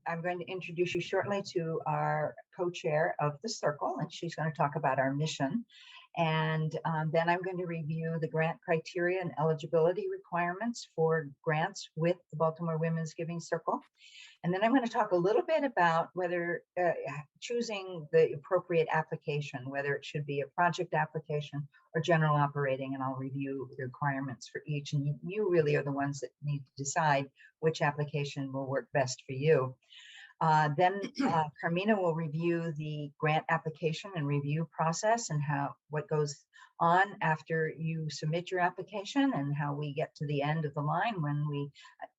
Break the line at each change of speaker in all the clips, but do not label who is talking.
I'm going to introduce you shortly to our co-chair of the circle, and she's going to talk about our mission. And then I'm going to review the grant criteria and eligibility requirements for grants with the Baltimore Women's Giving Circle. And then I'm going to talk a little bit about whether choosing the appropriate application, whether it should be a project application or general operating, and I'll review the requirements for each. And you really are the ones that need to decide which application will work best for you. Then Carmina will review the grant application and review process and what goes on after you submit your application and how we get to the end of the line when we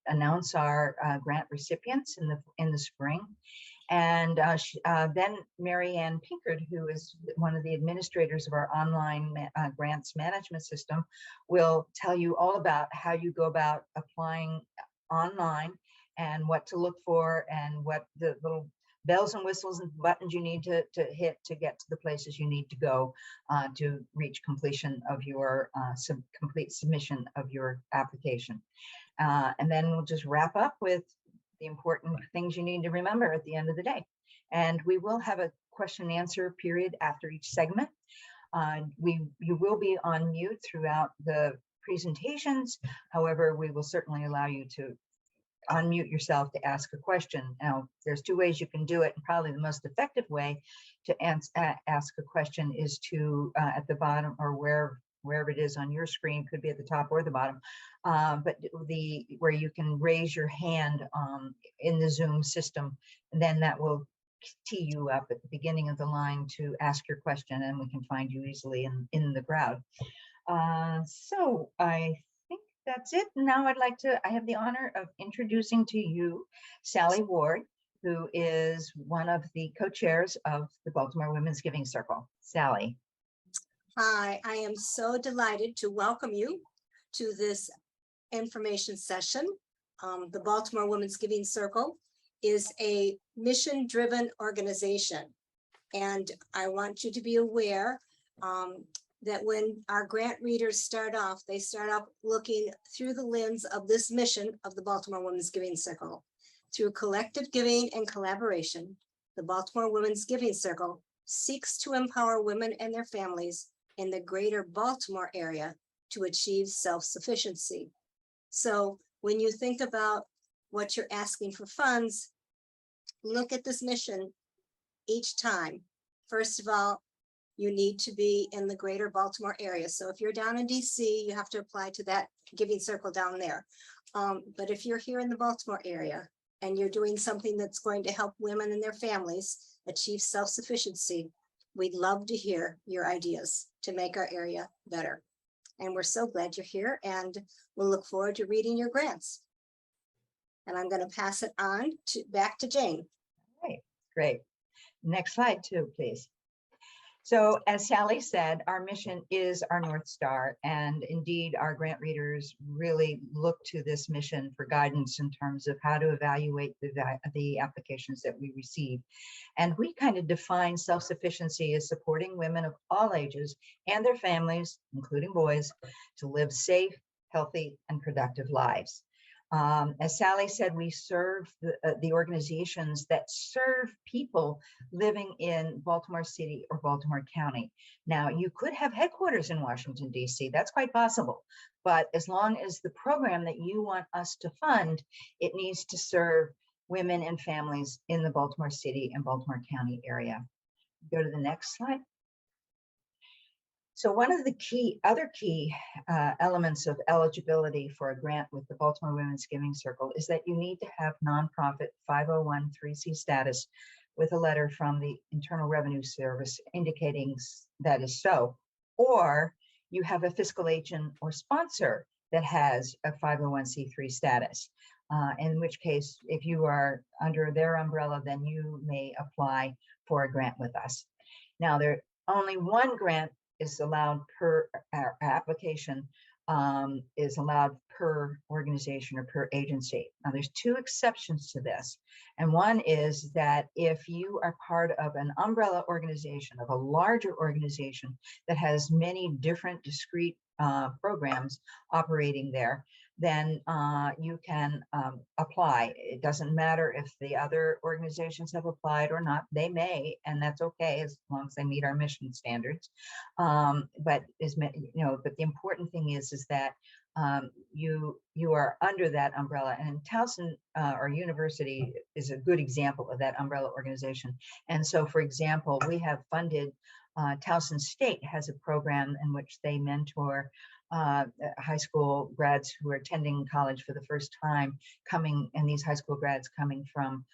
announce our grant recipients in the spring. And then Mary Ann Pinkard, who is one of the administrators of our online grants management system, will tell you all about how you go about applying online and what to look for and what the little bells and whistles and buttons you need to hit to get to the places you need to go to reach completion of your complete submission of your application. And then we'll just wrap up with the important things you need to remember at the end of the day. And we will have a question and answer period after each segment. You will be on mute throughout the presentations. However, we will certainly allow you to unmute yourself to ask a question. Now, there's two ways you can do it, and probably the most effective way to ask a question is to at the bottom or wherever it is on your screen, could be at the top or the bottom, but where you can raise your hand in the Zoom system, and then that will tee you up at the beginning of the line to ask your question, and we can find you easily in the crowd. So I think that's it. Now I have the honor of introducing to you Sally Ward, who is one of the co-chairs of the Baltimore Women's Giving Circle. Sally.
Hi, I am so delighted to welcome you to this information session. The Baltimore Women's Giving Circle is a mission-driven organization, and I want you to be aware that when our grant readers start off, they start off looking through the lens of this mission of the Baltimore Women's Giving Circle. Through collective giving and collaboration, the Baltimore Women's Giving Circle seeks to empower women and their families in the greater Baltimore area to achieve self-sufficiency. So when you think about what you're asking for funds, look at this mission each time. First of all, you need to be in the greater Baltimore area. So if you're down in DC, you have to apply to that giving circle down there. But if you're here in the Baltimore area and you're doing something that's going to help women and their families achieve self-sufficiency, we'd love to hear your ideas to make our area better. And we're so glad you're here, and we'll look forward to reading your grants. And I'm going to pass it on back to Jane.
All right, great. Next slide too, please. So as Sally said, our mission is our North Star, and indeed our grant readers really look to this mission for guidance in terms of how to evaluate the applications that we receive. And we kind of define self-sufficiency as supporting women of all ages and their families, including boys, to live safe, healthy, and productive lives. As Sally said, we serve the organizations that serve people living in Baltimore City or Baltimore County. Now, you could have headquarters in Washington, D.C. That's quite possible. But as long as the program that you want us to fund, it needs to serve women and families in the Baltimore City and Baltimore County area. Go to the next slide. So one of the other key elements of eligibility for a grant with the Baltimore Women's Giving Circle is that you need to have nonprofit 501(c)(3) status with a letter from the Internal Revenue Service indicating that is so, or you have a fiscal agent or sponsor that has a 501(c)(3) status, in which case, if you are under their umbrella, then you may apply for a grant with us. Now, only one grant is allowed per application, is allowed per organization or per agency. Now, there's two exceptions to this. And one is that if you are part of an umbrella organization, of a larger organization that has many different discrete programs operating there, then you can apply. It doesn't matter if the other organizations have applied or not. They may, and that's okay as long as they meet our mission standards. But the important thing is that you are under that umbrella. And Towson, our university, is a good example of that umbrella organization. And so, for example, we have funded, Towson State has a program in which they mentor high school grads who are attending college for the first time, and these high school grads coming from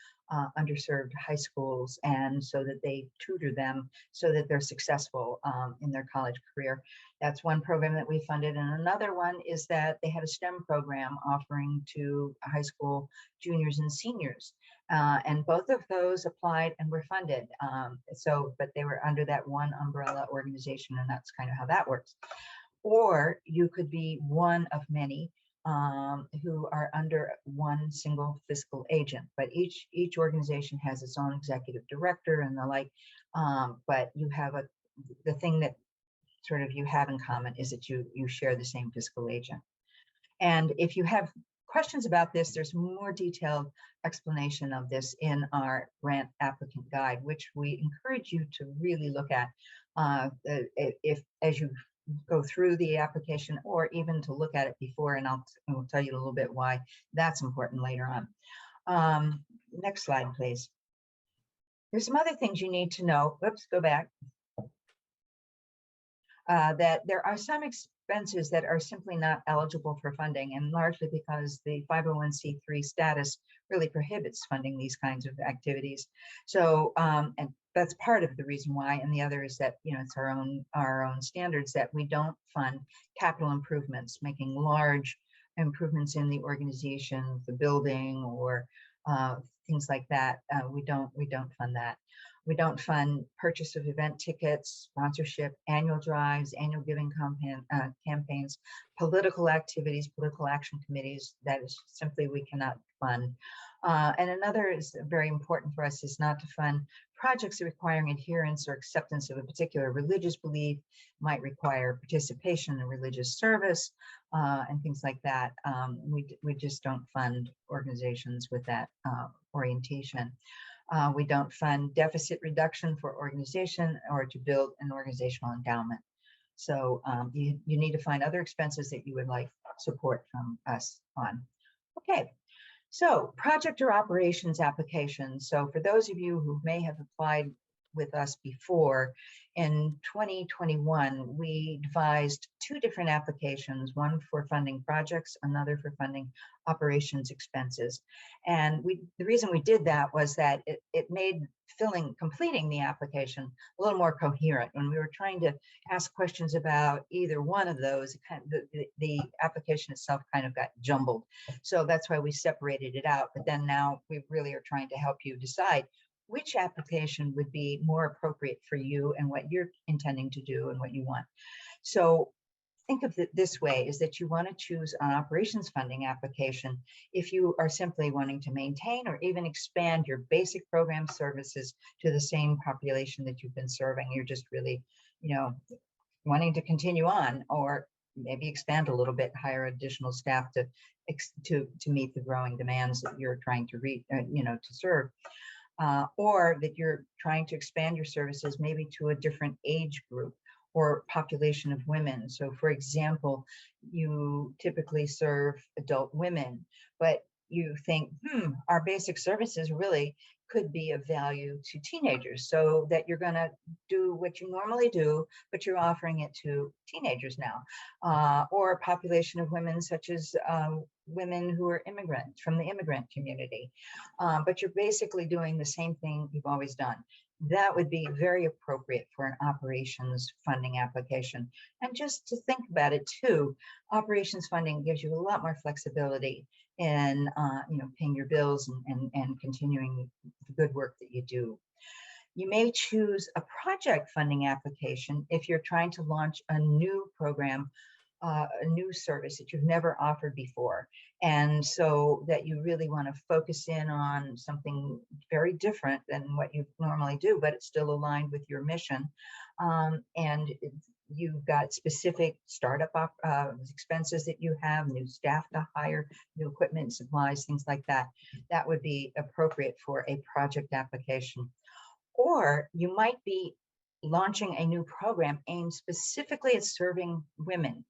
underserved high schools, and so that they tutor them so that they're successful in their college career. That's one program that we funded. And another one is that they had a STEM program offering to high school juniors and seniors. And both of those applied and were funded. But they were under that one umbrella organization, and that's kind of how that works. Or you could be one of many who are under one single fiscal agent, but each organization has its own executive director and the like. But you have the thing that sort of you have in common is that you share the same fiscal agent. And if you have questions about this, there's more detailed explanation of this in our grant applicant guide, which we encourage you to really look at as you go through the application, or even to look at it before, and we'll tell you a little bit why that's important later on. Next slide, please. There's some other things you need to know. Oops, go back. That there are some expenses that are simply not eligible for funding, and largely because the 501c3 status really prohibits funding these kinds of activities. So, and that's part of the reason why. And the other is that, it's our own standards that we don't fund capital improvements, making large improvements in the organization, the building, or things like that. We don't fund that. We don't fund purchase of event tickets, sponsorship, annual drives, annual giving campaigns, political activities, political action committees. That is simply, we cannot fund. And another is very important for us is not to fund projects requiring adherence or acceptance of a particular religious belief, might require participation in religious service, and things like that. We just don't fund organizations with that orientation. We don't fund deficit reduction for organization or to build an organizational endowment. So you need to find other expenses that you would like support from us on. Okay, so project or operations applications. So for those of you who may have applied with us before, in 2021, we devised two different applications, one for funding projects, another for funding operations expenses. And the reason we did that was that it made completing the application a little more coherent. When we were trying to ask questions about either one of those, the application itself kind of got jumbled. So that's why we separated it out. But then now we really are trying to help you decide which application would be more appropriate for you and what you're intending to do and what you want. So think of it this way, is that you want to choose an operations funding application if you are simply wanting to maintain or even expand your basic program services to the same population that you've been serving. You're just really, wanting to continue on, or maybe expand a little bit, hire additional staff to meet the growing demands that you're trying to to serve. Or that you're trying to expand your services maybe to a different age group or population of women. So for example, you typically serve adult women, but you think, our basic services really could be of value to teenagers, so that you're going to do what you normally do, but you're offering it to teenagers now, or a population of women such as women who are immigrants from the immigrant community, but you're basically doing the same thing you've always done. That would be very appropriate for an operations funding application. And just to think about it too, operations funding gives you a lot more flexibility in paying your bills and continuing the good work that you do. You may choose a project funding application if you're trying to launch a new program, a new service that you've never offered before. And so that you really want to focus in on something very different than what you normally do, but it's still aligned with your mission. And you've got specific startup expenses that you have, new staff to hire, new equipment, supplies, things like that, that would be appropriate for a project application. Or you might be launching a new program aimed specifically at serving women.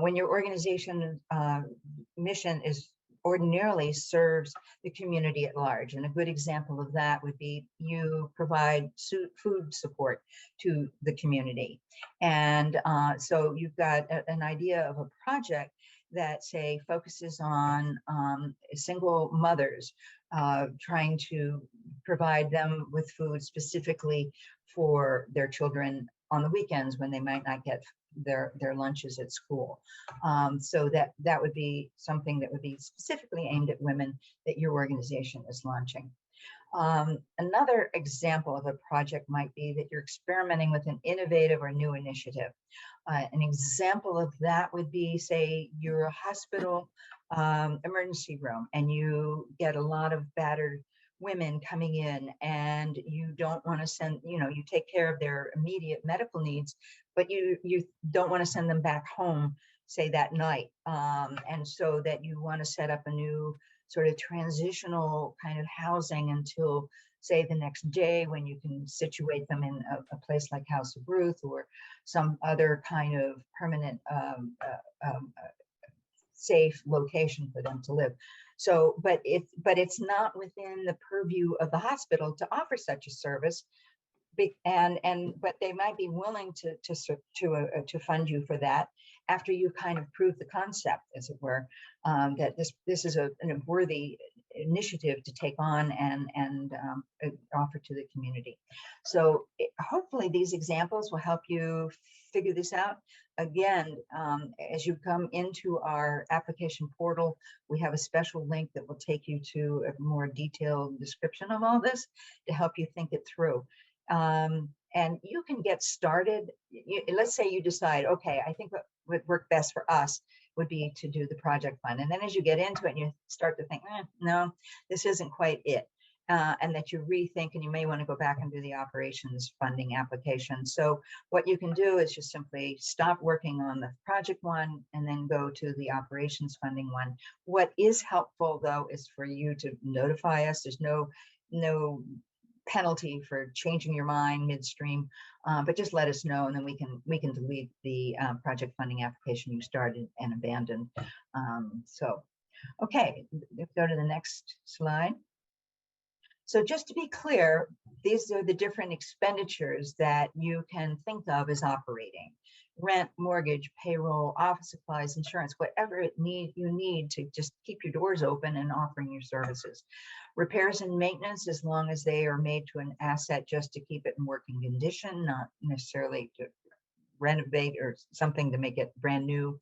When your organization mission is ordinarily serves the community at large. And a good example of that would be you provide food support to the community. And so you've got an idea of a project that, say, focuses on single mothers, trying to provide them with food specifically for their children on the weekends when they might not get their lunches at school. So that would be something that would be specifically aimed at women that your organization is launching. Another example of a project might be that you're experimenting with an innovative or new initiative. An example of that would be, say, you're a hospital emergency room and you get a lot of battered women coming in, and you don't want to send, you take care of their immediate medical needs, but you don't want to send them back home, say, that night. And so that you want to set up a new sort of transitional kind of housing until, say, the next day, when you can situate them in a place like House of Ruth or some other kind of permanent safe location for them to live. So, but it's not within the purview of the hospital to offer such a service, but they might be willing to fund you for that after you kind of prove the concept, as it were, that this is a worthy initiative to take on and offer to the community. So hopefully these examples will help you figure this out. Again, as you come into our application portal, we have a special link that will take you to a more detailed description of all this to help you think it through. And you can get started. Let's say you decide, okay, I think what would work best for us would be to do the project fund. And then as you get into it and you start to think, no, this isn't quite it. And that you rethink, and you may want to go back and do the operations funding application. So what you can do is just simply stop working on the project one and then go to the operations funding one. What is helpful, though, is for you to notify us. There's no penalty for changing your mind midstream, but just let us know, and then we can delete the project funding application you started and abandoned. So, okay, let's go to the next slide. So just to be clear, these are the different expenditures that you can think of as operating: rent, mortgage, payroll, office supplies, insurance, whatever you need to just keep your doors open and offering your services. Repairs and maintenance, as long as they are made to an asset just to keep it in working condition, not necessarily to renovate or something to make it brand new.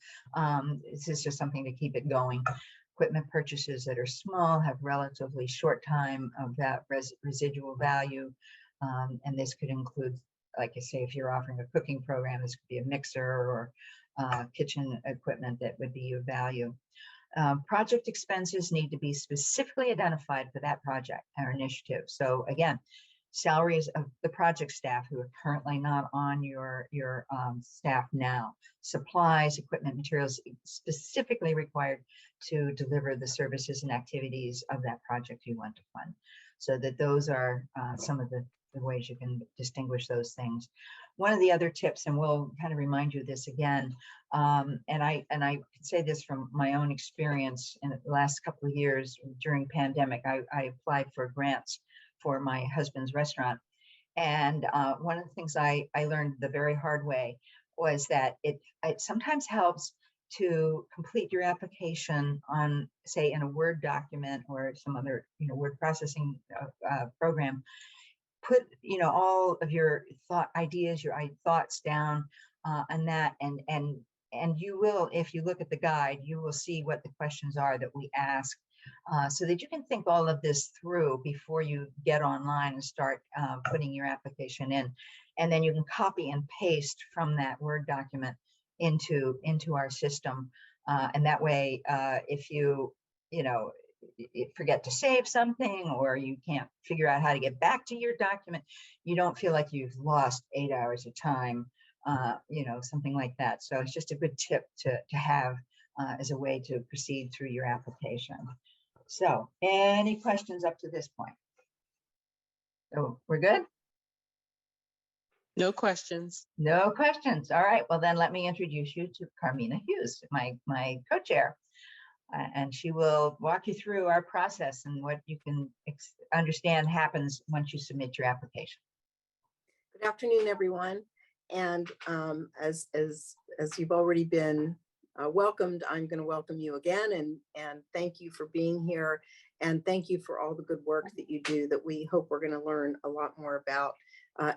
This is just something to keep it going. Equipment purchases that are small, have relatively short time of that residual value. And this could include, like I say, if you're offering a cooking program, this could be a mixer or kitchen equipment that would be of value. Project expenses need to be specifically identified for that project or initiative. So again, salaries of the project staff who are currently not on your staff now, supplies, equipment, materials specifically required to deliver the services and activities of that project you want to fund. So that those are some of the ways you can distinguish those things. One of the other tips, and we'll kind of remind you this again, and I can say this from my own experience in the last couple of years during pandemic, I applied for grants for my husband's restaurant. And one of the things I learned the very hard way was that it sometimes helps to complete your application on, say, in a Word document or some other, word processing program. Put, all of your ideas, your thoughts down on that, and you will, if you look at the guide, you will see what the questions are that we ask, so that you can think all of this through before you get online and start putting your application in. And then you can copy and paste from that Word document into our system. And that way, if you forget to save something, or you can't figure out how to get back to your document, you don't feel like you've lost 8 hours of time you know, something like that. So it's just a good tip to have as a way to proceed through your application. So any questions up to this point? So we're good?
No questions.
No questions. All right. Well, then let me introduce you to Carmina Hughes, my co-chair. And she will walk you through our process and what you can understand happens once you submit your application.
Good afternoon, everyone. And as you've already been welcomed, I'm going to welcome you again and thank you for being here. And thank you for all the good work that you do that we hope we're going to learn a lot more about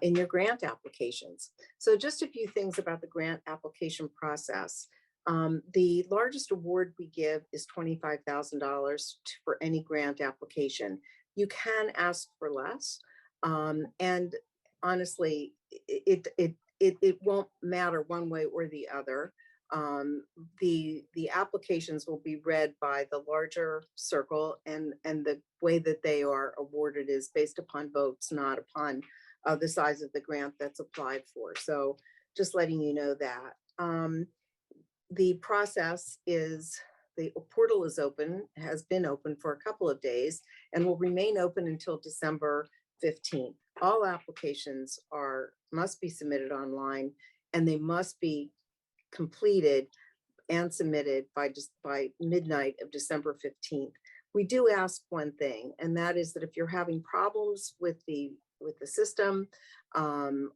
in your grant applications. So just a few things about the grant application process. The largest award we give is $25,000 for any grant application. You can ask for less. And honestly, it won't matter one way or the other. The applications will be read by the larger circle, and the way that they are awarded is based upon votes, not upon the size of the grant that's applied for. So just letting you know that. The process is, the portal is open, has been open for a couple of days, and will remain open until December 15th. All applications must be submitted online, and they must be completed and submitted by midnight of December 15th. We do ask one thing, and that is that if you're having problems with the system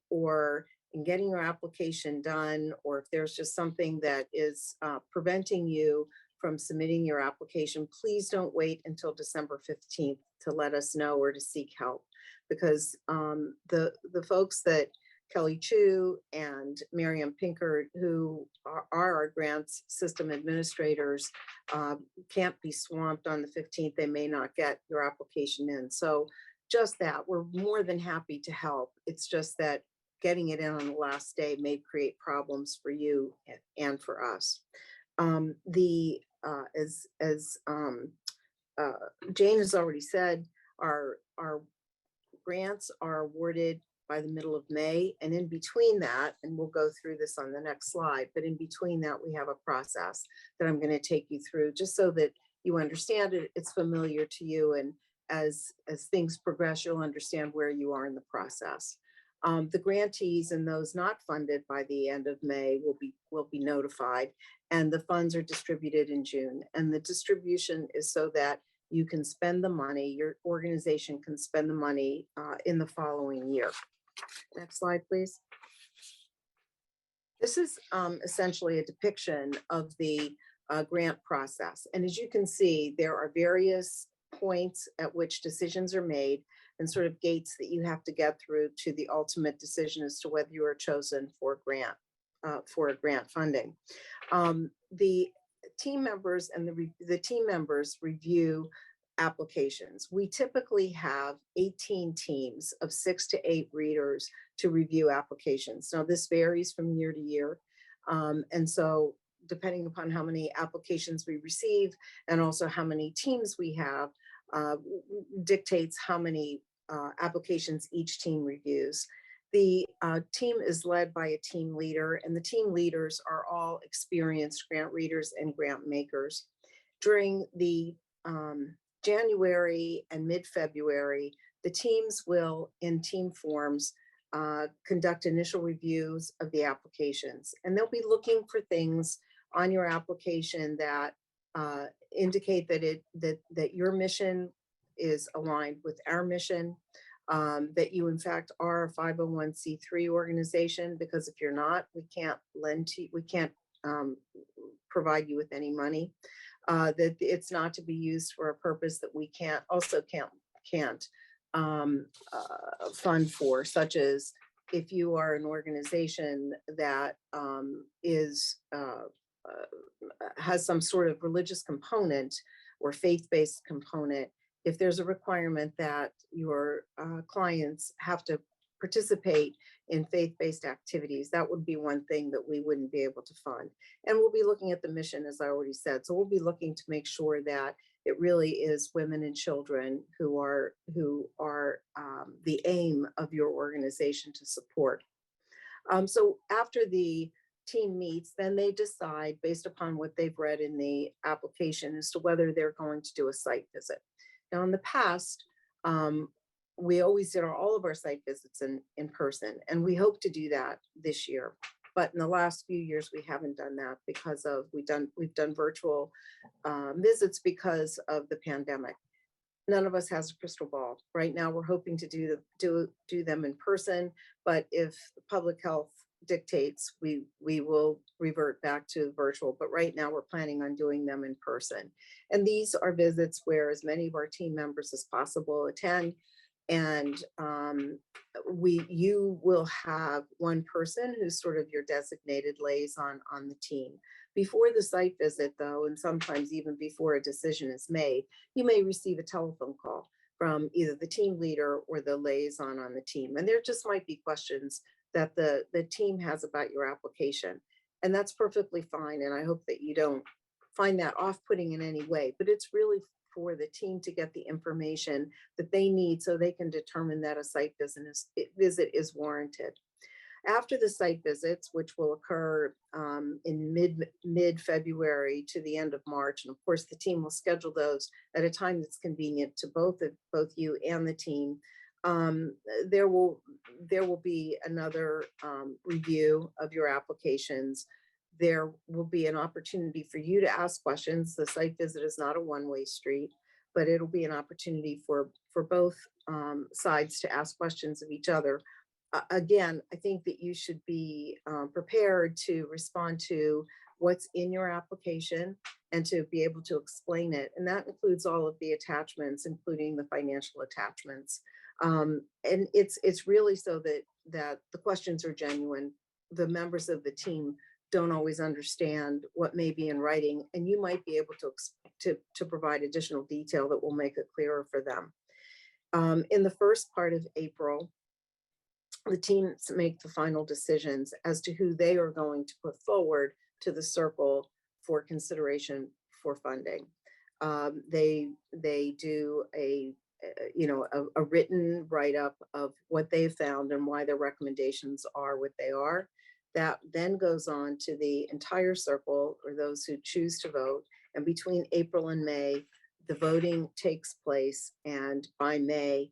or in getting your application done, or if there's just something that is preventing you from submitting your application, please don't wait until December 15th to let us know or to seek help, because the folks that Kelly Chu and Miriam Pinkert, who are our grants system administrators, can't be swamped on the 15th. They may not get your application in. So just that, we're more than happy to help. It's just that getting it in on the last day may create problems for you and for us. As Jane has already said, our grants are awarded by the middle of May, and in between that, and we'll go through this on the next slide, but in between that we have a process that I'm going to take you through just so that you understand it, it's familiar to you, and as things progress, you'll understand where you are in the process. The grantees and those not funded by the end of May will be notified, and the funds are distributed in June. And the distribution is so that you can spend the money, your organization can spend the money in the following year. Next slide, please. This is essentially a depiction of the grant process. And as you can see, there are various points at which decisions are made and sort of gates that you have to get through to the ultimate decision as to whether you are chosen for grant funding. The team members and the team members review applications. We typically have 18 teams of 6 to 8 readers to review applications. Now this varies from year to year. And so depending upon how many applications we receive and also how many teams we have, dictates how many applications each team reviews. The team is led by a team leader, and the team leaders are all experienced grant readers and grant makers. During the January and mid-February, the teams will, in team forms, conduct initial reviews of the applications, and they'll be looking for things on your application that indicate that your mission is aligned with our mission, that you in fact are a 501c3 organization, because if you're not, we can't provide you with any money, that it's not to be used for a purpose that we can't fund for, such as if you are an organization that has some sort of religious component or faith-based component. If there's a requirement that your clients have to participate in faith-based activities, that would be one thing that we wouldn't be able to fund. And we'll be looking at the mission, as I already said. So we'll be looking to make sure that it really is women and children who are the aim of your organization to support. So after the team meets, then they decide based upon what they've read in the application as to whether they're going to do a site visit. Now, in the past, we always did all of our site visits in person, and we hope to do that this year. But in the last few years, we haven't done that because of we've done virtual visits because of the pandemic. None of us has a crystal ball. Right now, we're hoping to do them in person, but if the public health dictates, we will revert back to virtual. But right now, we're planning on doing them in person. And these are visits where as many of our team members as possible attend. And you will have one person who's sort of your designated liaison on the team. Before the site visit, though, and sometimes even before a decision is made, you may receive a telephone call from either the team leader or the liaison on the team. And there just might be questions that the team has about your application. And that's perfectly fine. And I hope that you don't find that off-putting in any way, but it's really for the team to get the information that they need so they can determine that a site visit is warranted. After the site visits, which will occur in mid-February to the end of March, and of course the team will schedule those at a time that's convenient to both you and the team. There will be another review of your applications. There will be an opportunity for you to ask questions. The site visit is not a one-way street, but it'll be an opportunity for both sides to ask questions of each other. Again, I think that you should be prepared to respond to what's in your application and to be able to explain it. And that includes all of the attachments, including the financial attachments. And it's really so that the questions are genuine. The members of the team don't always understand what may be in writing, and you might be able to provide additional detail that will make it clearer for them. In the first part of April, the teams make the final decisions as to who they are going to put forward to the circle for consideration for funding. They do a written write-up of what they've found and why their recommendations are what they are. That then goes on to the entire circle or those who choose to vote. And between April and May, the voting takes place. And by May,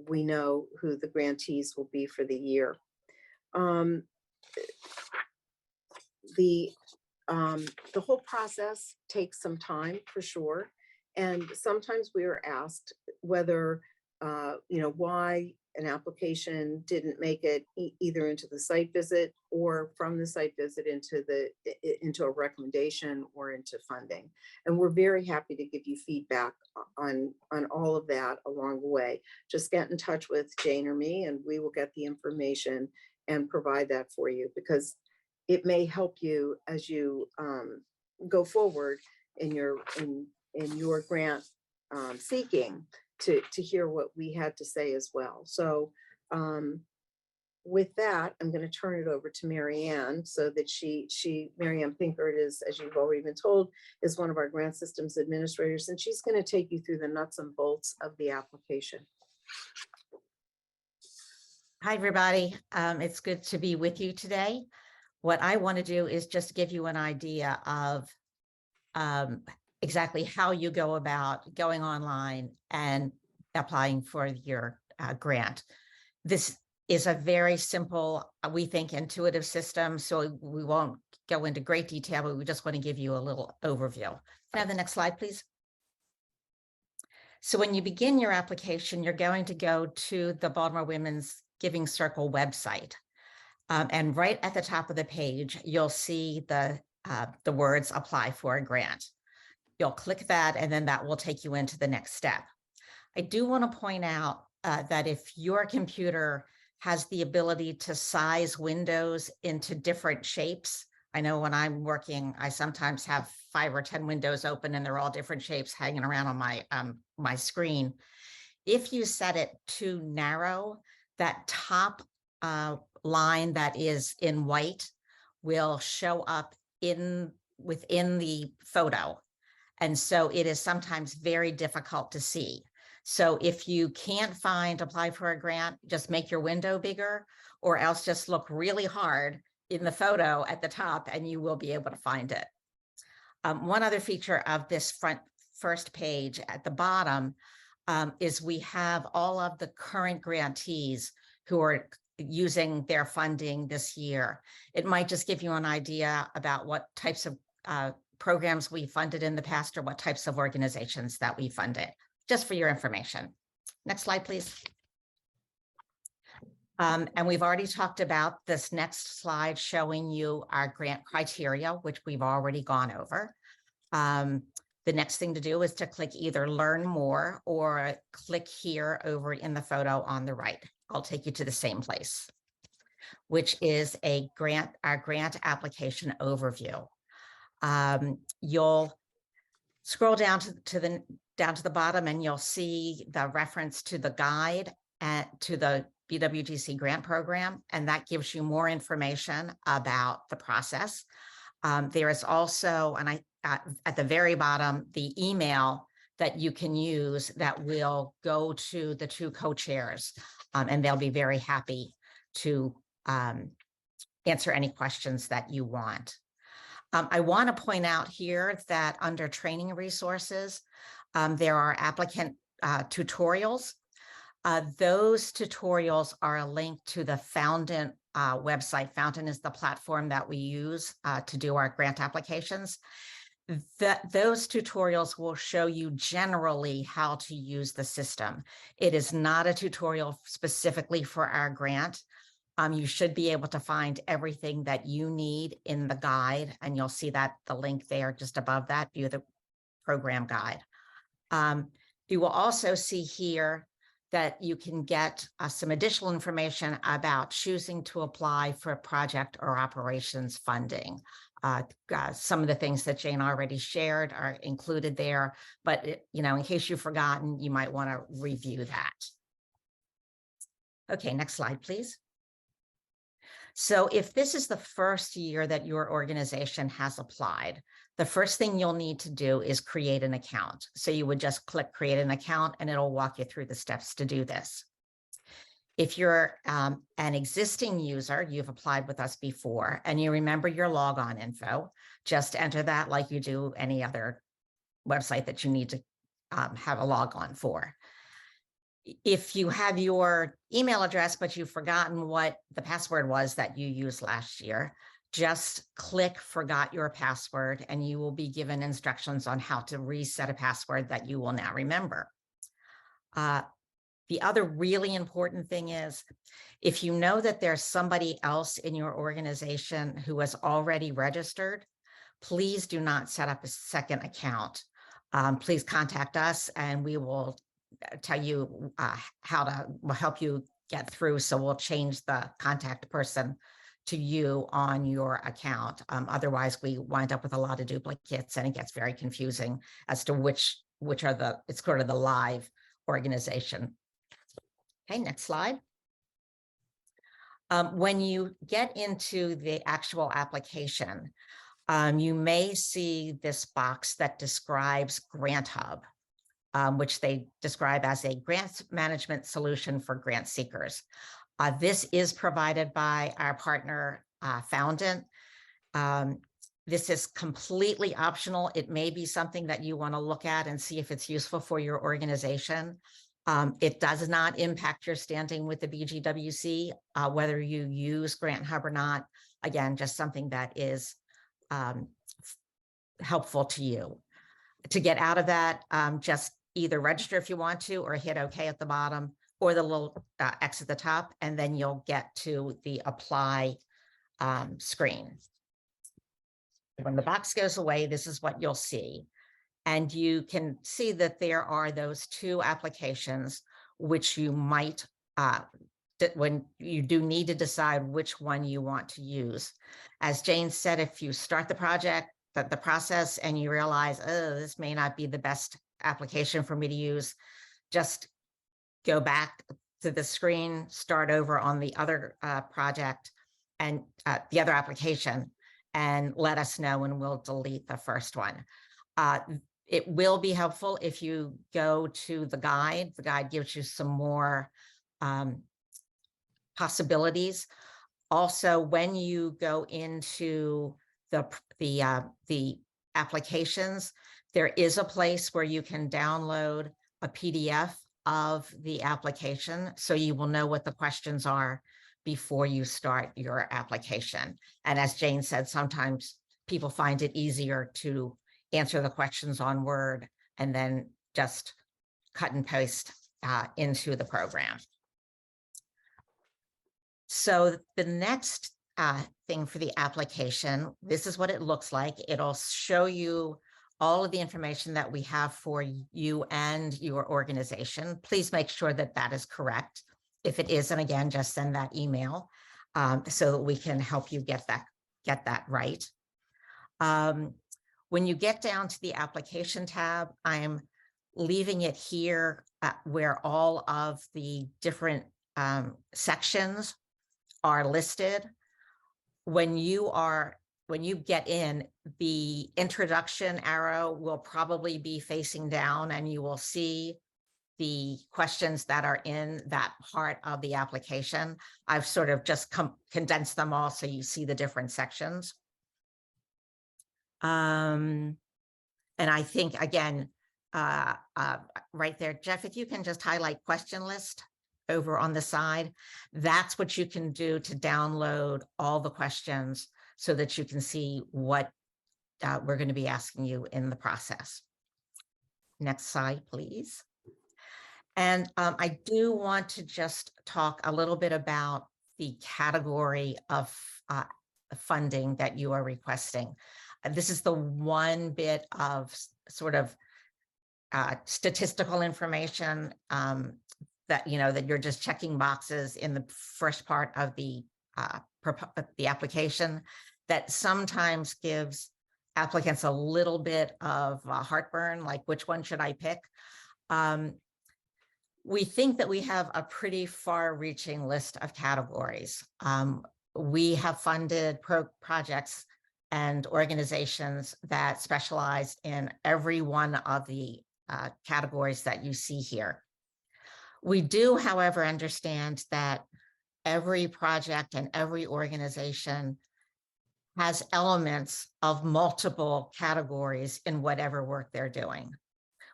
we know who the grantees will be for the year. The whole process takes some time for sure. And sometimes we are asked whether, why an application didn't make it either into the site visit or from the site visit into a recommendation or into funding. And we're very happy to give you feedback on all of that along the way. Just get in touch with Jane or me and we will get the information and provide that for you, because it may help you as you go forward in your grant seeking to hear what we had to say as well. So with that, I'm going to turn it over to Mary Ann so that Mary Ann Pinkert is, as you've already been told, is one of our grant systems administrators, and she's going to take you through the nuts and bolts of the application.
Hi, everybody. It's good to be with you today. What I want to do is just give you an idea of exactly how you go about going online and applying for your grant. This is a very simple, we think, intuitive system, so we won't go into great detail, but we just want to give you a little overview. Can I have the next slide, please? So when you begin your application, you're going to go to the Baltimore Women's Giving Circle website. And right at the top of the page, you'll see the words apply for a grant. You'll click that, and then that will take you into the next step. I do want to point out that if your computer has the ability to size windows into different shapes, I know when I'm working, I sometimes have 5 or 10 windows open and they're all different shapes hanging around on my, my screen. If you set it too narrow, that top line that is in white will show up within the photo. And so it is sometimes very difficult to see. So if you can't find apply for a grant, just make your window bigger, or else just look really hard in the photo at the top and you will be able to find it. One other feature of this first page at the bottom is we have all of the current grantees who are using their funding this year. It might just give you an idea about what types of programs we funded in the past or what types of organizations that we funded, just for your information. Next slide, please. And we've already talked about this next slide showing you our grant criteria, which we've already gone over. The next thing to do is to click either learn more or click here over in the photo on the right. I'll take you to the same place, which is our grant application overview. You'll scroll down to the bottom and you'll see the reference to the guide and to the BWGC grant program, and that gives you more information about the process. There is also, at the very bottom, the email that you can use that will go to the two co-chairs, and they'll be very happy to answer any questions that you want. I want to point out here that under training resources, there are applicant tutorials. Those tutorials are a link to the Fountain website. Fountain is the platform that we use to do our grant applications. Those tutorials will show you generally how to use the system. It is not a tutorial specifically for our grant. You should be able to find everything that you need in the guide, and you'll see that the link there just above that, view the program guide. You will also see here that you can get some additional information about choosing to apply for project or operations funding. Some of the things that Jane already shared are included there, but in case you've forgotten, you might want to review that. Okay, next slide, please. So if this is the first year that your organization has applied, the first thing you'll need to do is create an account. So you would just click create an account and it'll walk you through the steps to do this. If you're an existing user, you've applied with us before, and you remember your logon info, just enter that like you do any other website that you need to have a logon for. If you have your email address, but you've forgotten what the password was that you used last year, just click forgot your password and you will be given instructions on how to reset a password that you will now remember. The other really important thing is, if you know that there's somebody else in your organization who has already registered, please do not set up a second account. Please contact us and we will tell you we'll help you get through. So we'll change the contact person to you on your account. Otherwise, we wind up with a lot of duplicates and it gets very confusing as to which are it's sort of the live organization. Okay, next slide. When you get into the actual application, you may see this box that describes Grant Hub, which they describe as a grant management solution for grant seekers. This is provided by our partner, Fountain. This is completely optional. It may be something that you want to look at and see if it's useful for your organization. It does not impact your standing with the BWGC, whether you use Grant Hub or not. Again, just something that is helpful to you. To get out of that, just either register if you want to, or hit OK at the bottom, or the little X at the top, and then you'll get to the apply screen. When the box goes away, this is what you'll see. And you can see that there are those two applications which you might, when you do need to decide which one you want to use. As Jane said, if you start the project, the process, and you realize, oh, this may not be the best application for me to use, just go back to the screen, start over on the other project and the other application, and let us know, and we'll delete the first one. It will be helpful if you go to the guide. The guide gives you some more possibilities. Also, when you go into the applications, there is a place where you can download a PDF of the application, so you will know what the questions are before you start your application. And as Jane said, sometimes people find it easier to answer the questions on Word and then just cut and paste into the program. So the next thing for the application, this is what it looks like. It'll show you all of the information that we have for you and your organization. Please make sure that that is correct. If it isn't, again, just send that email so that we can help you get that right. When you get down to the application tab, I'm leaving it here where all of the different sections are listed. When you get in, the introduction arrow will probably be facing down, and you will see the questions that are in that part of the application. I've sort of just condensed them all so you see the different sections. And I think, again, right there, Jeff, if you can just highlight question list over on the side, that's what you can do to download all the questions so that you can see what we're going to be asking you in the process. Next slide, please. And I do want to just talk a little bit about the category of funding that you are requesting. This is the one bit of sort of statistical information that you're just checking boxes in the first part of the application that sometimes gives applicants a little bit of heartburn, like which one should I pick? We think that we have a pretty far-reaching list of categories. We have funded projects and organizations that specialize in every one of the categories that you see here. We do, however, understand that every project and every organization has elements of multiple categories in whatever work they're doing.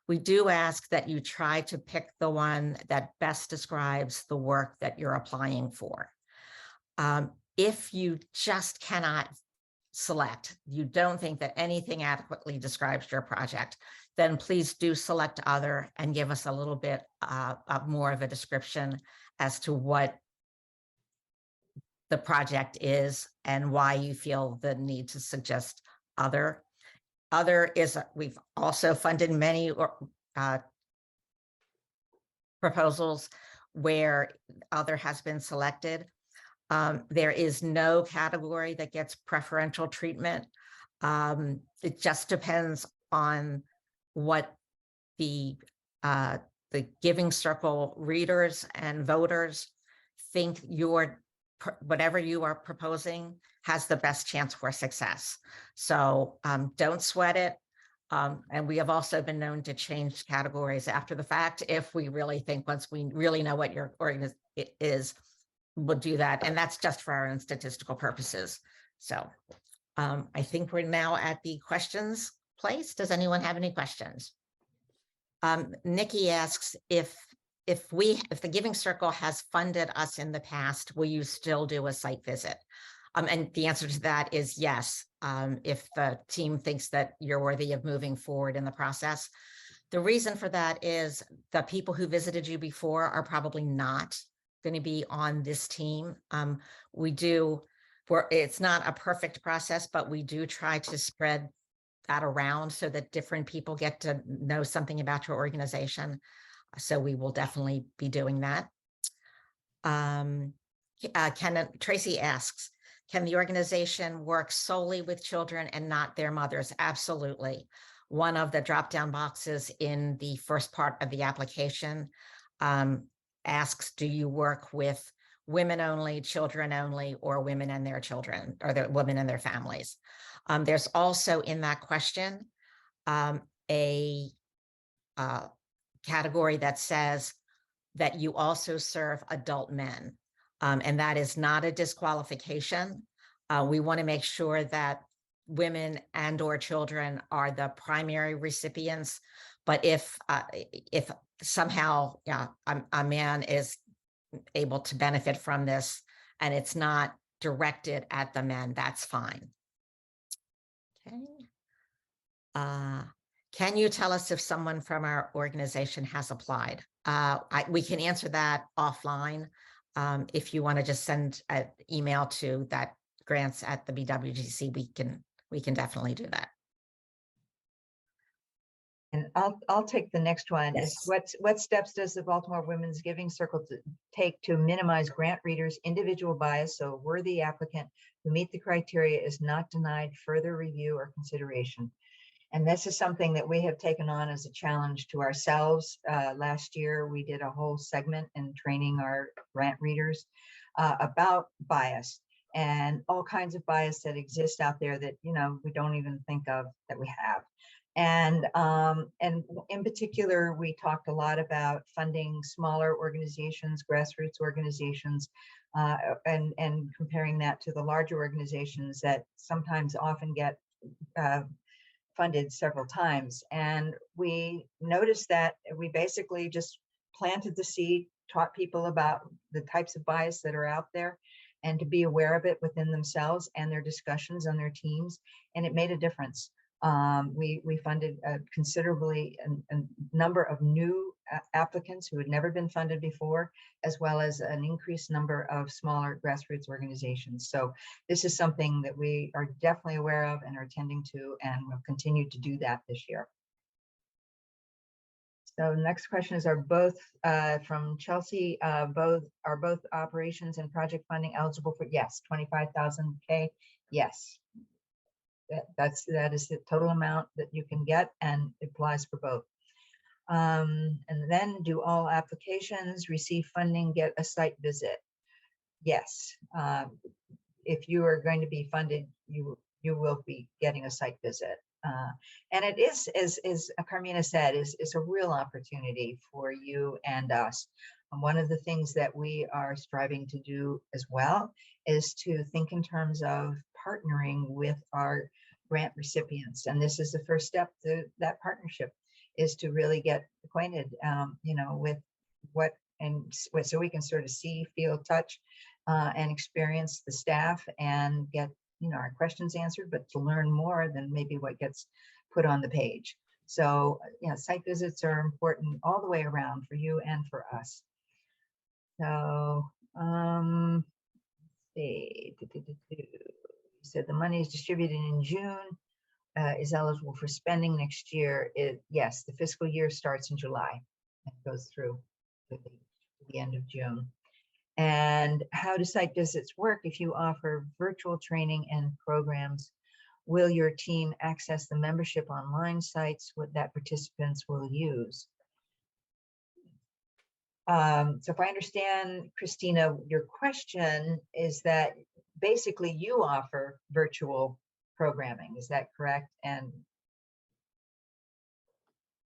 We do ask that you try to pick the one that best describes the work that you're applying for. If you just cannot select, you don't think that anything adequately describes your project, then please do select other and give us a little bit more of a description as to what the project is and why you feel the need to suggest other. Other is, we've also funded many proposals where other has been selected. There is no category that gets preferential treatment. It just depends on what the Giving Circle readers and voters think whatever you are proposing has the best chance for success. So don't sweat it. And we have also been known to change categories after the fact if we really think, once we really know what your organization is, we'll do that. And that's just for our own statistical purposes. So I think we're now at the questions place. Does anyone have any questions? Nikki asks, if the Giving Circle has funded us in the past, will you still do a site visit? And the answer to that is yes, if the team thinks that you're worthy of moving forward in the process. The reason for that is the people who visited you before are probably not going to be on this team. It's not a perfect process, but we do try to spread that around so that different people get to know something about your organization. So we will definitely be doing that. Tracy asks, can the organization work solely with children and not their mothers? Absolutely. One of the drop-down boxes in the first part of the application asks, do you work with women only, children only, or women and their children, or the women and their families? There's also in that question a category that says that you also serve adult men. And that is not a disqualification. We want to make sure that women and or children are the primary recipients. But if somehow a man is able to benefit from this and it's not directed at the men, that's fine. Okay. Can you tell us if someone from our organization has applied? We can answer that offline. If you want to just send an email to that grants at the BWGC, we can definitely do that.
And I'll take the next one. Is
Yes.
what steps does the Baltimore Women's Giving Circle take to minimize grant readers' individual bias so a worthy applicant who meet the criteria is not denied further review or consideration? And this is something that we have taken on as a challenge to ourselves. Last year, we did a whole segment in training our grant readers about bias and all kinds of bias that exists out there that, you know, we don't even think of that we have. And in particular, we talked a lot about funding smaller organizations, grassroots organizations, and comparing that to the larger organizations that sometimes often get funded several times. And we noticed that we basically just planted the seed, taught people about the types of bias that are out there and to be aware of it within themselves and their discussions on their teams. And it made a difference. We funded considerably a number of new applicants who had never been funded before, as well as an increased number of smaller grassroots organizations. So this is something that we are definitely aware of and are tending to, and will continue to do that this year. So next questions are both from Chelsea. Both operations and project funding eligible for? Yes, 25,000 K. Yes. That is the total amount that you can get, and it applies for both. And then, do all applications receive funding get a site visit? Yes. If you are going to be funded, you will be getting a site visit. And it is, as Carmina said, is a real opportunity for you and us. And one of the things that we are striving to do as well is to think in terms of partnering with our grant recipients. And this is the first step to that partnership, is to really get acquainted, you know, with what, and so we can sort of see, feel, touch, and experience the staff and get, you know, our questions answered, but to learn more than maybe what gets put on the page. So, you know, site visits are important all the way around for you and for us. So, see, said the money is distributed in June, is eligible for spending next year. Yes, the fiscal year starts in July. It goes through to the end of June. And how do site visits work? If you offer virtual training and programs, will your team access the membership online sites that participants will use? So if I understand, Christina, your question is that basically you offer virtual programming, is that correct? And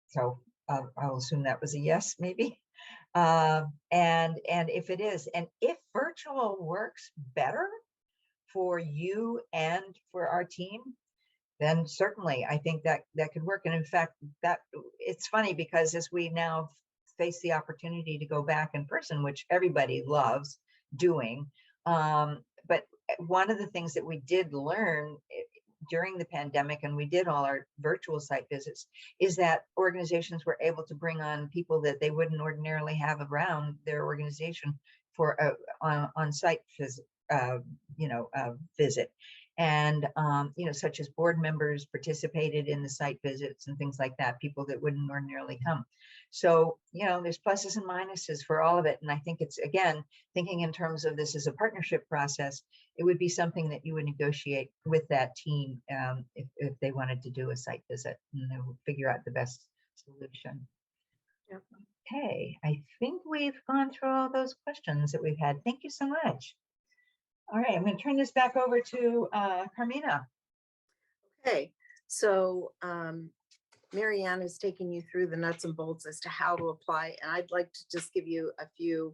so I'll assume that was a yes, maybe. And if it is, and if virtual works better for you and for our team, then certainly I think that could work. And in fact, that it's funny because as we now face the opportunity to go back in person, which everybody loves doing, but one of the things that we did learn during the pandemic, and we did all our virtual site visits, is that organizations were able to bring on people that they wouldn't ordinarily have around their organization for on-site visit, visit. And, you know, such as board members participated in the site visits and things like that, people that wouldn't ordinarily come. So, you know, there's pluses and minuses for all of it. And I think it's, again, thinking in terms of this as a partnership process, it would be something that you would negotiate with that team if they wanted to do a site visit, and they will figure out the best solution.
Yep.
Okay, I think we've gone through all those questions that we've had. Thank you so much. All right, I'm going to turn this back over to Carmina.
Okay, so Mary Ann has taken you through the nuts and bolts as to how to apply. And I'd like to just give you a few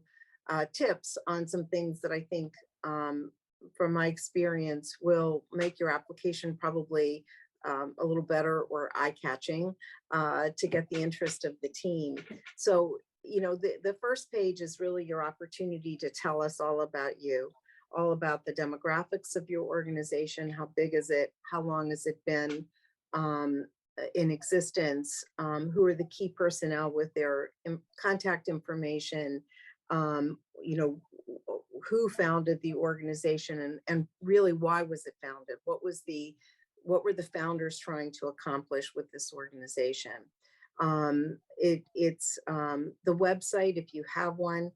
tips on some things that I think from my experience will make your application probably a little better or eye-catching to get the interest of the team. So, you know, the first page is really your opportunity to tell us all about you, all about the demographics of your organization. How big is it? How long has it been in existence? Who are the key personnel with their contact information? You know, who founded the organization, and really why was it founded? What were the founders trying to accomplish with this organization? It's the website, if you have one,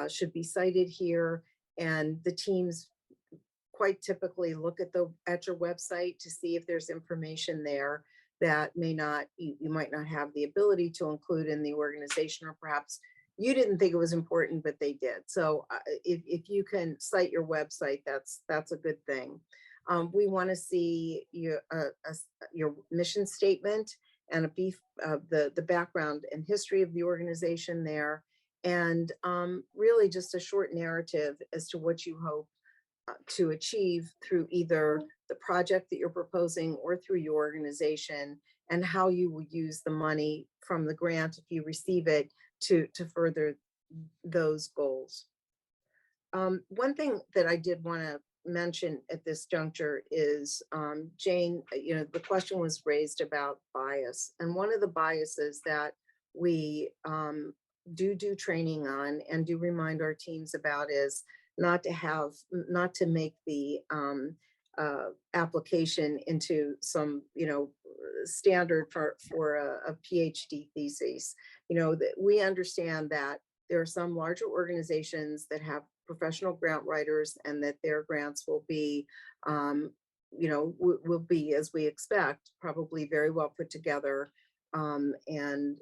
should be cited here, and the teams quite typically look at your website to see if there's information there that you might not have the ability to include in the organization, or perhaps you didn't think it was important, but they did. So if you can cite your website, that's a good thing. We want to see your mission statement and the background and history of the organization there, and really just a short narrative as to what you hope to achieve through either the project that you're proposing or through your organization, and how you will use the money from the grant, if you receive it, to further those goals. One thing that I did want to mention at this juncture is, Jane, you know, the question was raised about bias, and one of the biases that we do training on and do remind our teams about is not to make the application into some, you know, standard for a PhD thesis. You know, that we understand that there are some larger organizations that have professional grant writers, and that their grants will be, you know, will be, as we expect, probably very well put together, and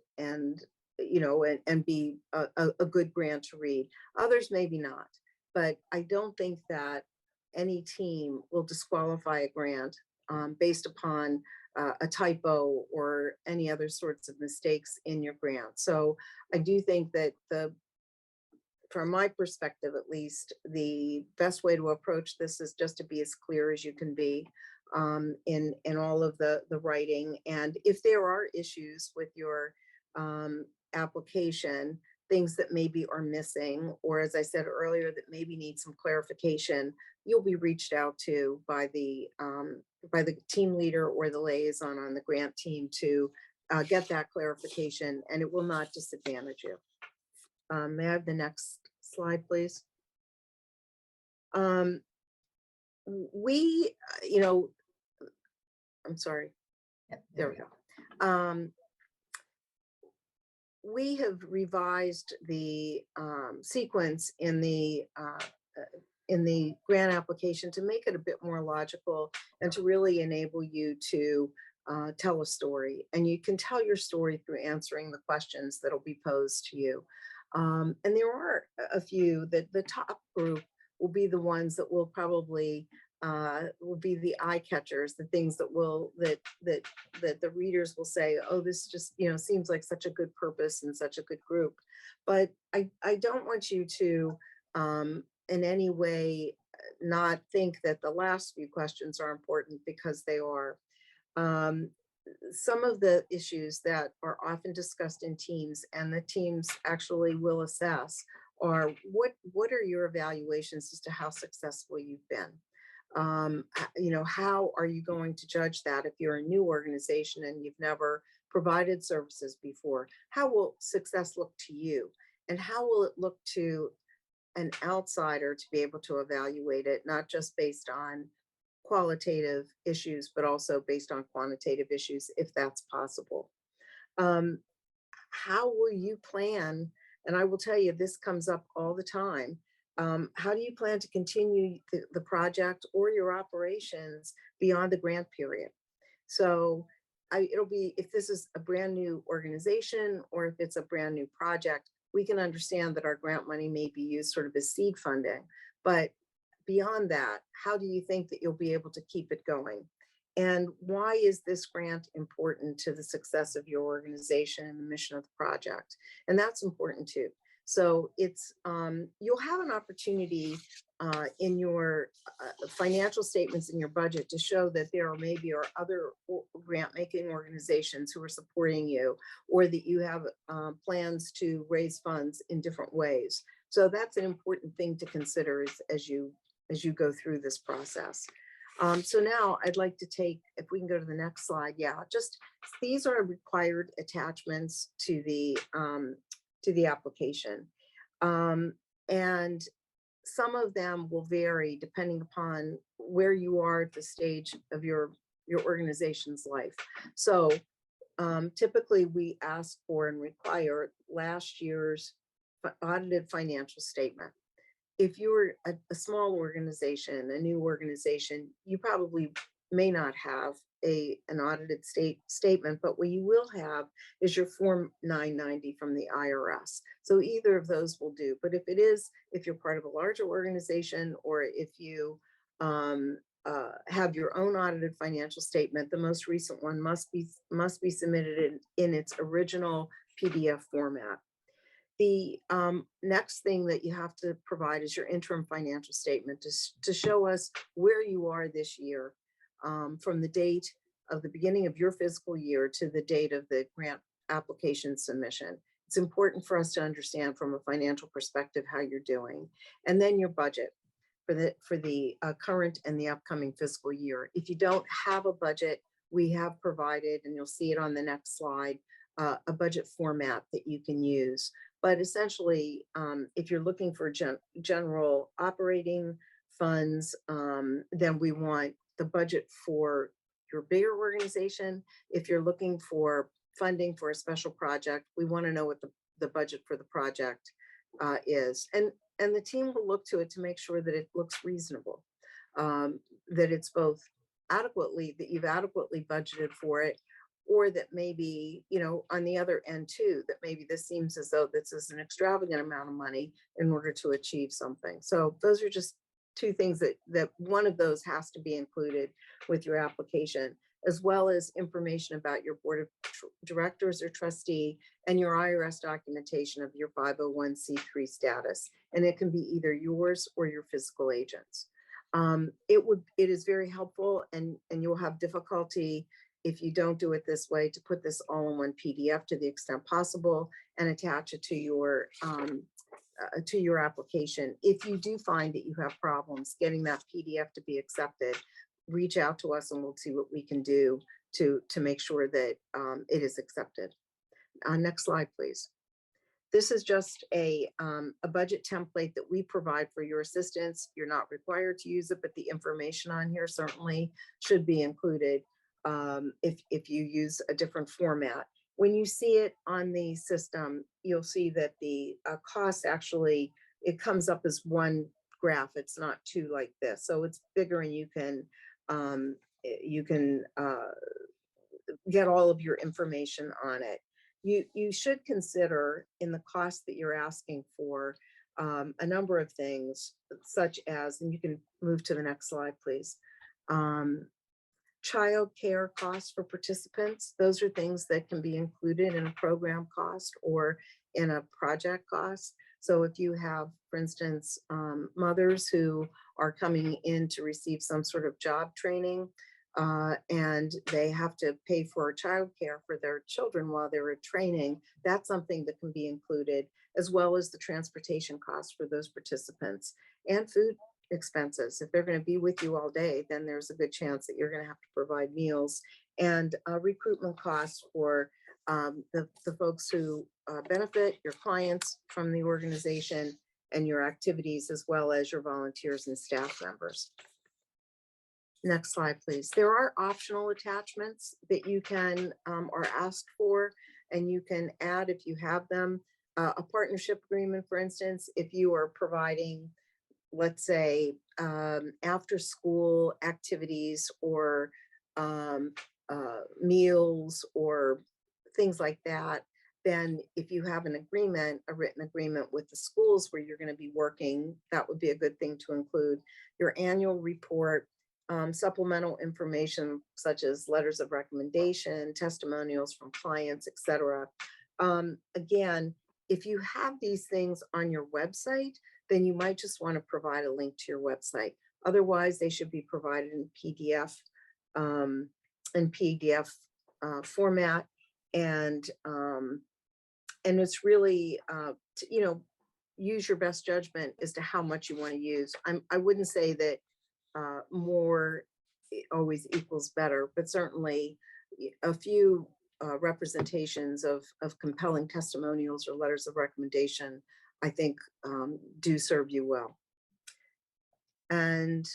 you know, and be a good grant to read. Others maybe not, but I don't think that any team will disqualify a grant based upon a typo or any other sorts of mistakes in your grant. So I do think that from my perspective, at least, the best way to approach this is just to be as clear as you can be in all of the writing. And if there are issues with your application, things that maybe are missing, or as I said earlier, that maybe need some clarification, you'll be reached out to by the team leader or the liaison on the grant team to get that clarification, and it will not disadvantage you. May I have the next slide, please? We, you know, I'm sorry.
Yep,
There we go. We have revised the sequence in the grant application to make it a bit more logical and to really enable you to tell a story. And you can tell your story through answering the questions that'll be posed to you. And there are a few that the top group will be the ones that will probably will be the eye catchers, the things that the readers will say, oh, this just, you know, seems like such a good purpose and such a good group. But I don't want you to in any way not think that the last few questions are important, because they are. Some of the issues that are often discussed in teams, and the teams actually will assess, are what are your evaluations as to how successful you've been? You know, how are you going to judge that if you're a new organization and you've never provided services before? How will success look to you? And how will it look to an outsider to be able to evaluate it, not just based on qualitative issues, but also based on quantitative issues, if that's possible? How will you plan? And I will tell you, this comes up all the time. How do you plan to continue the project or your operations beyond the grant period? So it'll be, if this is a brand new organization or if it's a brand new project, we can understand that our grant money may be used sort of as seed funding. But beyond that, how do you think that you'll be able to keep it going? And why is this grant important to the success of your organization and the mission of the project? And that's important too. So it's, you'll have an opportunity in your financial statements in your budget to show that there are maybe or other grant making organizations who are supporting you, or that you have plans to raise funds in different ways. So that's an important thing to consider as you go through this process. So now I'd like to take, if we can go to the next slide. Yeah, just these are required attachments to the application. And some of them will vary depending upon where you are at the stage of your organization's life. So typically we ask for and require last year's audited financial statement. If you were a small organization, a new organization, you probably may not have an audited statement, but what you will have is your Form 990 from the IRS. So either of those will do. But if you're part of a larger organization, or if you have your own audited financial statement, the most recent one must be submitted in its original PDF format. The next thing that you have to provide is your interim financial statement to show us where you are this year, from the date of the beginning of your fiscal year to the date of the grant application submission. It's important for us to understand from a financial perspective how you're doing. And then your budget for the current and the upcoming fiscal year. If you don't have a budget, we have provided, and you'll see it on the next slide, a budget format that you can use. But essentially, if you're looking for general operating funds, then we want the budget for your bigger organization. If you're looking for funding for a special project, we want to know what the budget for the project is. And the team will look to it to make sure that it looks reasonable, that it's both that you've adequately budgeted for it, or that maybe, on the other end too, that maybe this seems as though this is an extravagant amount of money in order to achieve something. So those are just two things that one of those has to be included with your application, as well as information about your board of directors or trustee and your IRS documentation of your 501c3 status. And it can be either yours or your physical agent's. It is very helpful, and you'll have difficulty if you don't do it this way, to put this all in one PDF to the extent possible and attach it to your application. If you do find that you have problems getting that PDF to be accepted, reach out to us and we'll see what we can do to make sure that it is accepted. Next slide, please. This is just a budget template that we provide for your assistance. You're not required to use it, but the information on here certainly should be included if you use a different format. When you see it on the system, you'll see that the cost actually, it comes up as one graph. It's not two like this. So it's bigger, and you can get all of your information on it. You should consider in the cost that you're asking for a number of things, such as, and you can move to the next slide, please. Child care costs for participants. Those are things that can be included in a program cost or in a project cost. So if you have, for instance, mothers who are coming in to receive some sort of job training, and they have to pay for childcare for their children while they're at training, that's something that can be included, as well as the transportation costs for those participants and food expenses. If they're going to be with you all day, then there's a good chance that you're going to have to provide meals, and recruitment costs for the folks who benefit, your clients from the organization, and your activities, as well as your volunteers and staff members. Next slide, please. There are optional attachments that you can are asked for, and you can add if you have them. A partnership agreement, for instance, if you are providing, let's say, after school activities or meals or things like that, then if you have an agreement, a written agreement with the schools where you're going to be working, that would be a good thing to include. Your annual report, supplemental information such as letters of recommendation, testimonials from clients, etc. Again, if you have these things on your website, then you might just want to provide a link to your website. Otherwise, they should be provided in PDF, format, and it's really use your best judgment as to how much you want to use. I wouldn't say that more always equals better, but certainly a few representations of compelling testimonials or letters of recommendation, I think do serve you well. And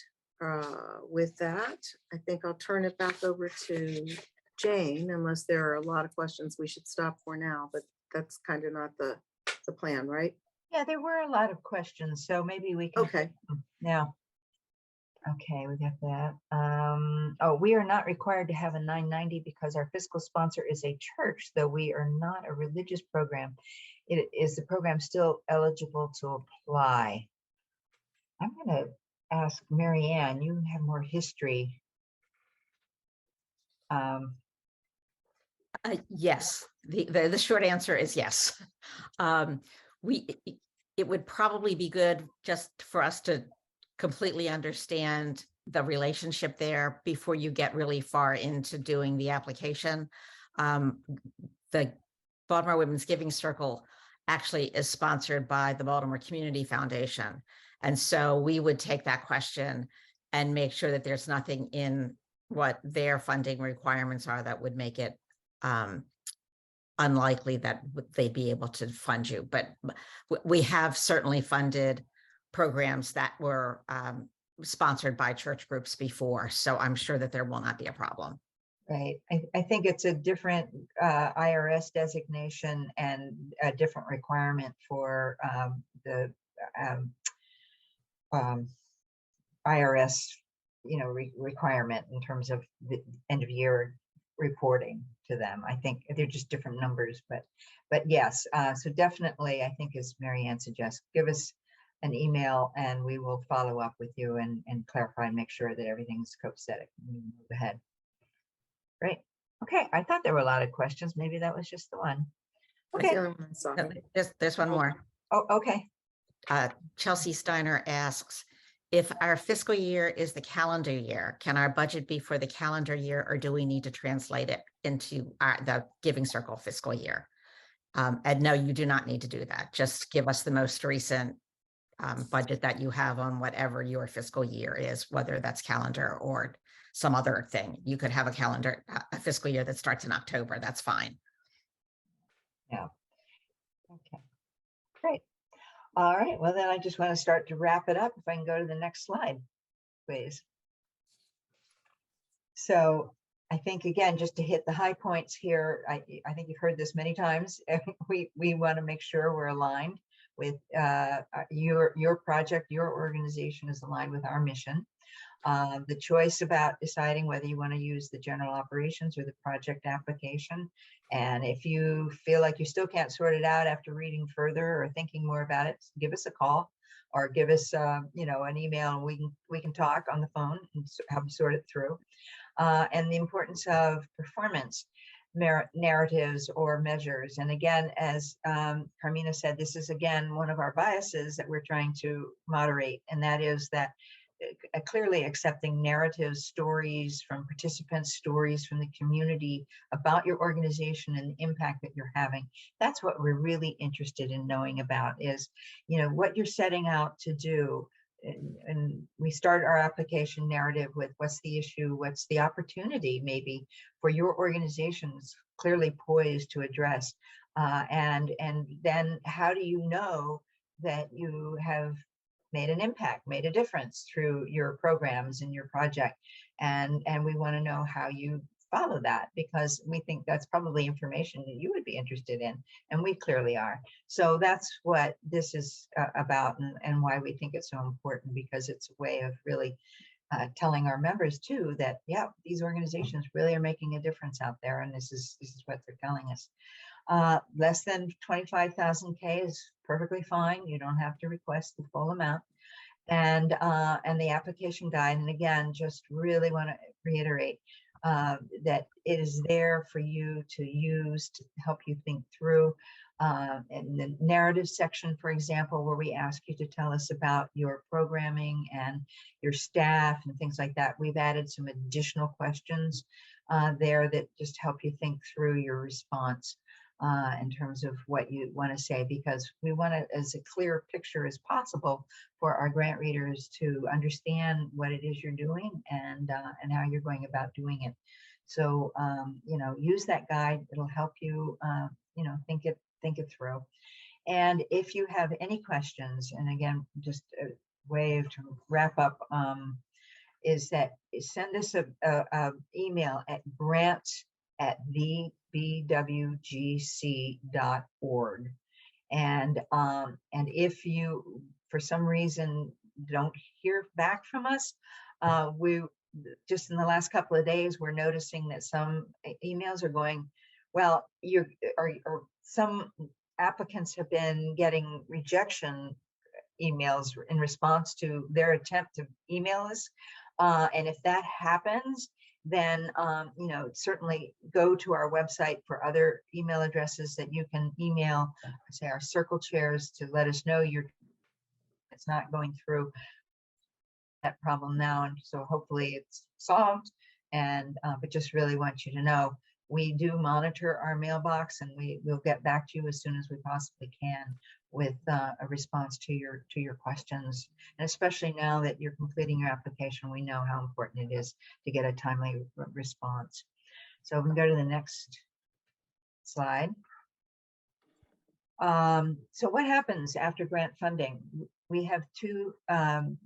with that, I think I'll turn it back over to Jane, unless there are a lot of questions we should stop for now, but that's kind of not the plan, right?
Yeah, there were a lot of questions, so maybe we can.
Okay.
Now, okay, we got that. Oh, we are not required to have a 990 because our fiscal sponsor is a church, though we are not a religious program. Is the program still eligible to apply? I'm going to ask Mary Ann, you have more history.
Yes, the short answer is yes. It would probably be good just for us to completely understand the relationship there before you get really far into doing the application. The Baltimore Women's Giving Circle actually is sponsored by the Baltimore Community Foundation. And so we would take that question and make sure that there's nothing in what their funding requirements are that would make it unlikely that they'd be able to fund you. But we have certainly funded programs that were sponsored by church groups before, so I'm sure that there will not be a problem.
Right. I think it's a different IRS designation and a different requirement for the IRS, requirement in terms of the end of year reporting to them. I think they're just different numbers, but yes. So definitely, I think as Mary Ann suggests, give us an email and we will follow up with you and clarify and make sure that everything's copacetic and we move ahead. Great. Okay. I thought there were a lot of questions. Maybe that was just the one. Okay.
There's one more.
Oh, okay.
Chelsea Steiner asks, if our fiscal year is the calendar year, can our budget be for the calendar year, or do we need to translate it into the Giving Circle fiscal year? And no, you do not need to do that. Just give us the most recent budget that you have on whatever your fiscal year is, whether that's calendar or some other thing. You could have a fiscal year that starts in October. That's fine.
Yeah. Okay. Great. All right. Well, then I just want to start to wrap it up. If I can go to the next slide, please. So I think, again, just to hit the high points here, I think you've heard this many times. We want to make sure we're aligned with your project, your organization is aligned with our mission. The choice about deciding whether you want to use the general operations or the project application. And if you feel like you still can't sort it out after reading further or thinking more about it, give us a call or give us an email, and we can talk on the phone and help sort it through. And the importance of performance narratives or measures. And again, as Carmina said, this is again one of our biases that we're trying to moderate, and that is that clearly accepting narratives, stories from participants, stories from the community about your organization and the impact that you're having. That's what we're really interested in knowing about, is, what you're setting out to do. And we start our application narrative with what's the issue, what's the opportunity maybe for your organization's clearly poised to address, and then how do you know that you have made an impact, made a difference through your programs and your project, and we want to know how you follow that, because we think that's probably information that you would be interested in, and we clearly are. So that's what this is about, and why we think it's so important, because it's a way of really telling our members too that, yeah, these organizations really are making a difference out there, and this is what they're telling us. Less than 25,000 K is perfectly fine. You don't have to request the full amount. and the application guide. And again, just really want to reiterate that it is there for you to use to help you think through. In the narrative section, for example, where we ask you to tell us about your programming and your staff and things like that, we've added some additional questions there that just help you think through your response in terms of what you want to say, because we want it as a clear picture as possible for our grant readers to understand what it is you're doing and how you're going about doing it. So, you know, use that guide. It'll help you, you know, think it through. And if you have any questions, and again, just a way to wrap up, is that send us a email at grants@BWGC.org. And if you, for some reason, don't hear back from us, we just in the last couple of days, we're noticing that some emails are going, well, or some applicants have been getting rejection emails in response to their attempt to email us. And if that happens, then you know, certainly go to our website for other email addresses that you can email, say our circle chairs, to let us know it's not going through that problem now, and so hopefully it's solved. And but just really want you to know we do monitor our mailbox, and we'll get back to you as soon as we possibly can with a response to your questions. And especially now that you're completing your application, we know how important it is to get a timely response. So we can go to the next slide. So what happens after grant funding? We have two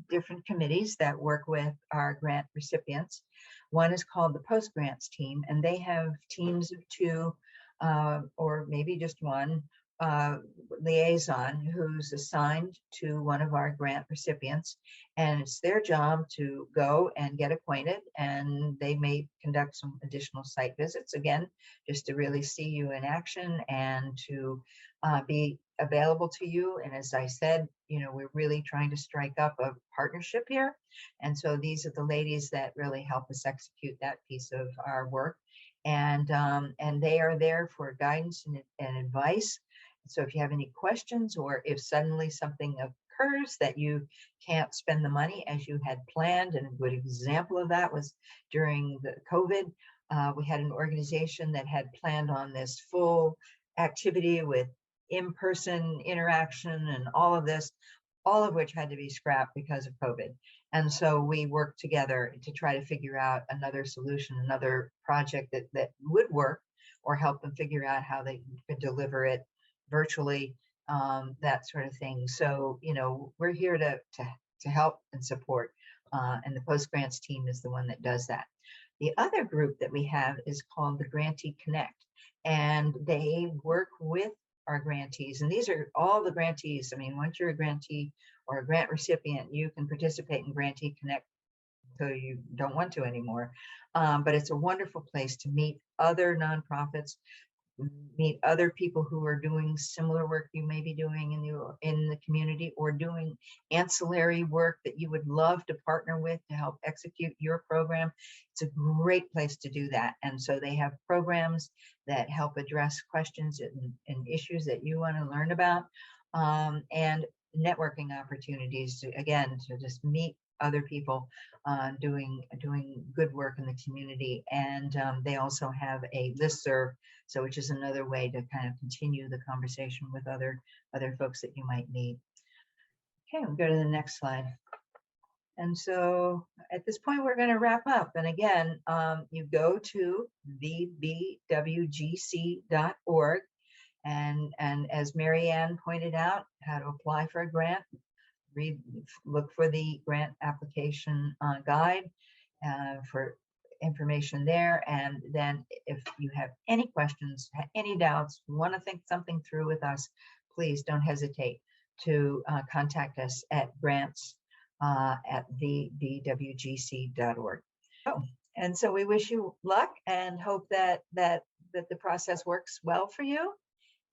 different committees that work with our grant recipients. One is called the post-grants team, and they have teams of two or maybe just one liaison who's assigned to one of our grant recipients, and it's their job to go and get acquainted, and they may conduct some additional site visits, again, just to really see you in action and to be available to you. And as I said, you know, we're really trying to strike up a partnership here, and so these are the ladies that really help us execute that piece of our work, and they are there for guidance and advice. So if you have any questions, or if suddenly something occurs that you can't spend the money as you had planned, and a good example of that was during the COVID, we had an organization that had planned on this full activity with in-person interaction and all of this, all of which had to be scrapped because of COVID. And so we worked together to try to figure out another solution, another project that would work, or help them figure out how they could deliver it virtually, that sort of thing. So, you know, we're here to help and support, and the post-grants team is the one that does that. The other group that we have is called the Grantee Connect, and they work with our grantees, and these are all the grantees. I mean, once you're a grantee or a grant recipient, you can participate in Grantee Connect so you don't want to anymore. But it's a wonderful place to meet other nonprofits, meet other people who are doing similar work you may be doing in the community, or doing ancillary work that you would love to partner with to help execute your program. It's a great place to do that. And so they have programs that help address questions and issues that you want to learn about, and networking opportunities to, again, to just meet other people doing good work in the community. And they also have a listserv, so which is another way to kind of continue the conversation with other folks that you might meet. Okay, we'll go to the next slide. And so at this point, we're going to wrap up. And again, you go to the BWGC.org, and as Mary Ann pointed out, how to apply for a grant. Look for the grant application guide for information there. And then if you have any questions, any doubts, want to think something through with us, please don't hesitate to contact us at grants@thebwgc.org. Oh, and so we wish you luck and hope that the process works well for you.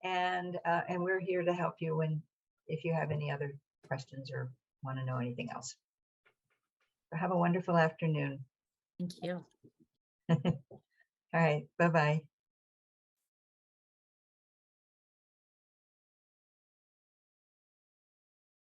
And we're here to help you if you have any other questions or want to know anything else. So have a wonderful afternoon.
Thank you.
All right, bye-bye.